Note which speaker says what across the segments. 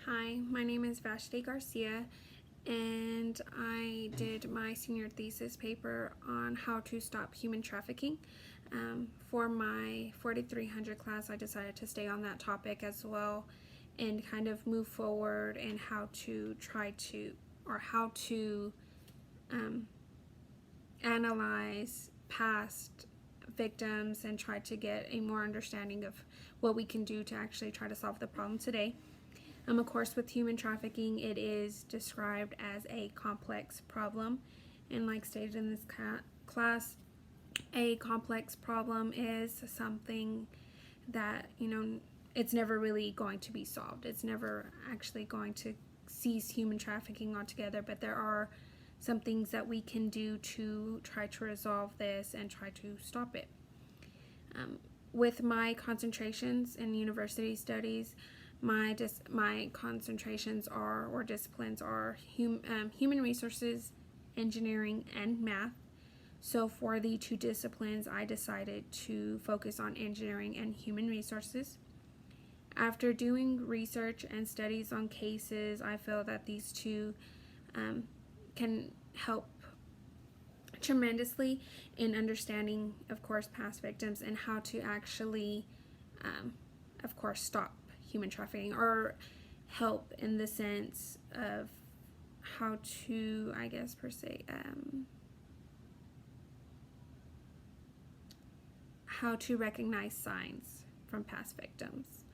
Speaker 1: Hi, my name is Vashti Garcia, and I did my senior thesis paper on how to stop human trafficking. For my 4300 class, I decided to stay on that topic as well and kind of move forward and how to um, analyze past victims and try to get a more understanding of what we can do to actually try to solve the problem today. Of course, with human trafficking, it is described as a complex problem. And like stated in this class, a complex problem is something that, it's never really going to be solved. It's never actually going to cease human trafficking altogether, but there are some things that we can do to try to resolve this and try to stop it. With my concentrations in university studies, my concentrations or disciplines are human resources, engineering, and math. So for the two disciplines, I decided to focus on engineering and human resources. After doing research and studies on cases, I feel that these two can help tremendously in understanding, of course, past victims and how to actually, of course, stop human trafficking, or help in the sense of how to, I guess, per se, how to recognize signs from past victims.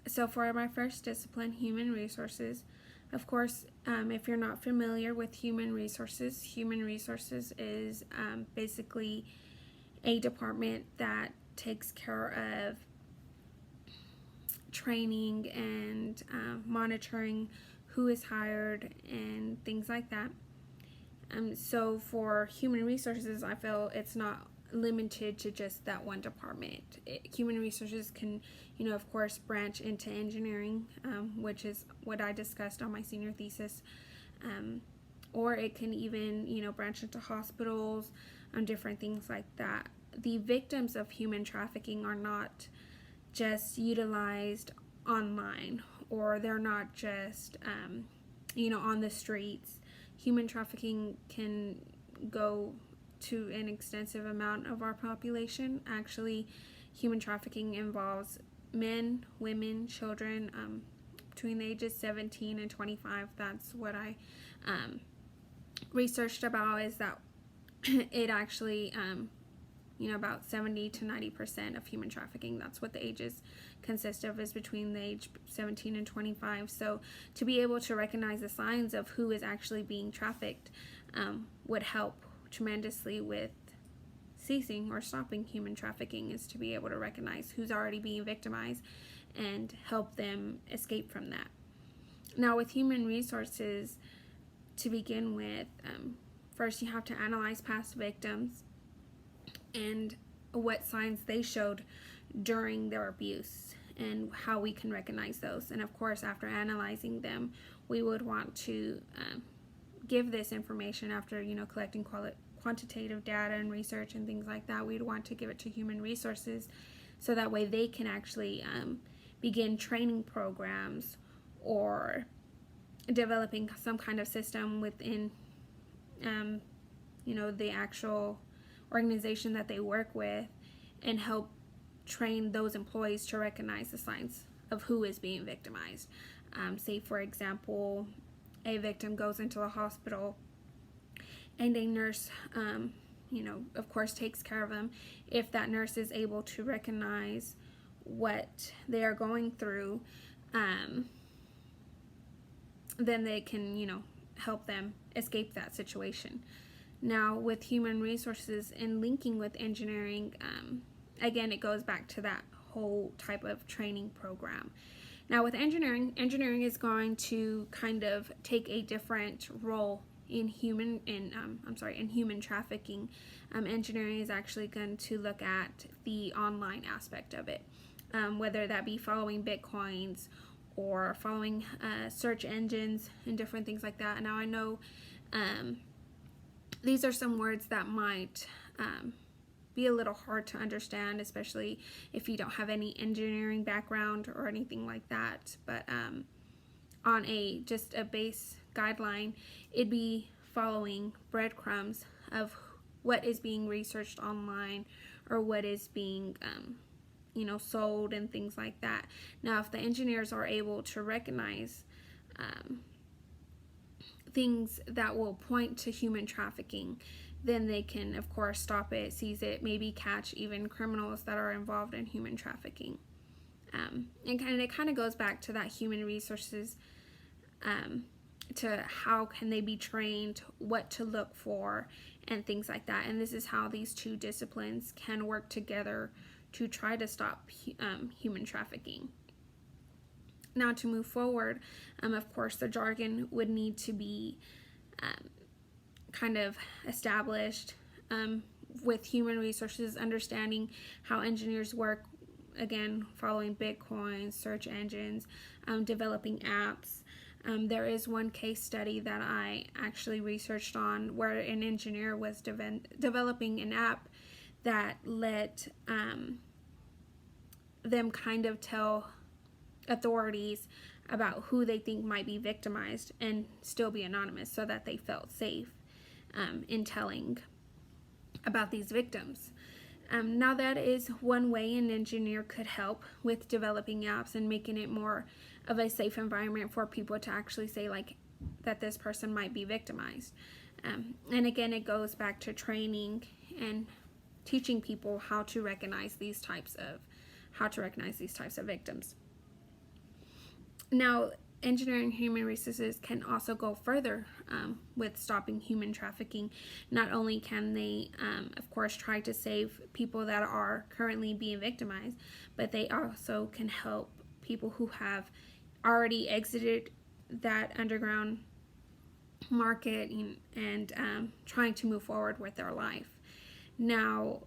Speaker 1: So for my first discipline, human resources, of course, if you're not familiar with human resources is basically a department that takes care of training and monitoring who is hired and things like that. So for human resources, I feel it's not limited to just that one department. Human resources can, of course, branch into engineering, which is what I discussed on my senior thesis, or it can even, branch into hospitals, different things like that. The victims of human trafficking are not just utilized online, or they're not just, on the streets. Human trafficking can go to an extensive amount of our population. Actually, human trafficking involves men, women, children, between the ages 17 and 25. That's what I researched about, is that it actually, about 70 to 90% of human trafficking, that's what the ages consist of, is between the age 17 and 25. So to be able to recognize the signs of who is actually being trafficked would help tremendously with ceasing or stopping human trafficking, is to be able to recognize who's already being victimized and help them escape from that. Now with human resources, to begin with, first you have to analyze past victims and what signs they showed during their abuse and how we can recognize those. And of course, after analyzing them, we would want to give this information after, collecting quantitative data and research and things like that. We'd want to give it to human resources so that way they can actually begin training programs or developing some kind of system within the actual organization that they work with, and help train those employees to recognize the signs of who is being victimized. Say, for example, a victim goes into a hospital and a nurse, of course, takes care of them. If that nurse is able to recognize what they are going through, then they can, help them escape that situation. Now, with human resources and linking with engineering, again, it goes back to that whole type of training program. Now, with engineering is going to kind of take a different role in human trafficking. Engineering is actually going to look at the online aspect of it, whether that be following Bitcoins or following search engines and different things like that. Now, I know these are some words that might be a little hard to understand, especially if you don't have any engineering background or anything like that. But on just a base guideline, it'd be following breadcrumbs of what is being researched online or what is being sold and things like that. Now, if the engineers are able to recognize things that will point to human trafficking, then they can, of course, stop it, seize it, maybe catch even criminals that are involved in human trafficking. And it kind of goes back to that human resources, to how can they be trained, what to look for, and things like that. And this is how these two disciplines can work together to try to stop human trafficking. Now, to move forward, of course, the jargon would need to be kind of established with human resources, understanding how engineers work, again, following Bitcoin, search engines, developing apps. There is one case study that I actually researched on where an engineer was developing an app that let them kind of tell authorities about who they think might be victimized and still be anonymous, so that they felt safe in telling about these victims. Now, that is one way an engineer could help with developing apps and making it more of a safe environment for people to actually say, like, that this person might be victimized. And again, it goes back to training and teaching people how to recognize these types of victims. Now, engineering human resources can also go further with stopping human trafficking. Not only can they, of course, try to save people that are currently being victimized, but they also can help people who have already exited that underground market and trying to move forward with their life. Now,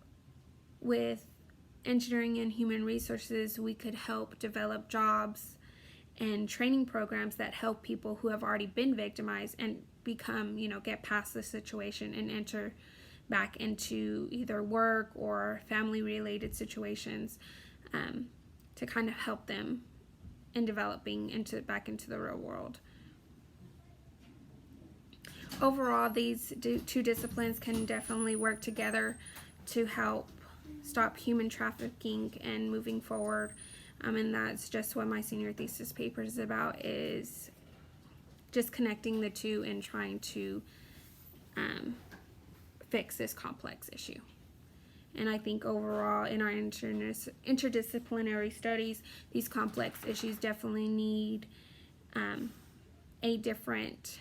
Speaker 1: with engineering and human resources, we could help develop jobs and training programs that help people who have already been victimized and become, get past the situation and enter back into either work or family related situations, to kind of help them in developing back into the real world. Overall, these two disciplines can definitely work together to help stop human trafficking and moving forward. And that's just what my senior thesis paper is about, is just connecting the two and trying to fix this complex issue. And I think overall in our interdisciplinary studies, these complex issues definitely need a different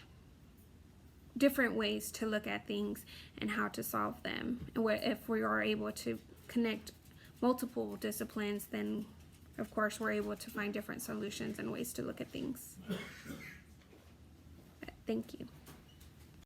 Speaker 1: ways to look at things and how to solve them. And if we are able to connect multiple disciplines, then of course we're able to find different solutions and ways to look at things. Thank you.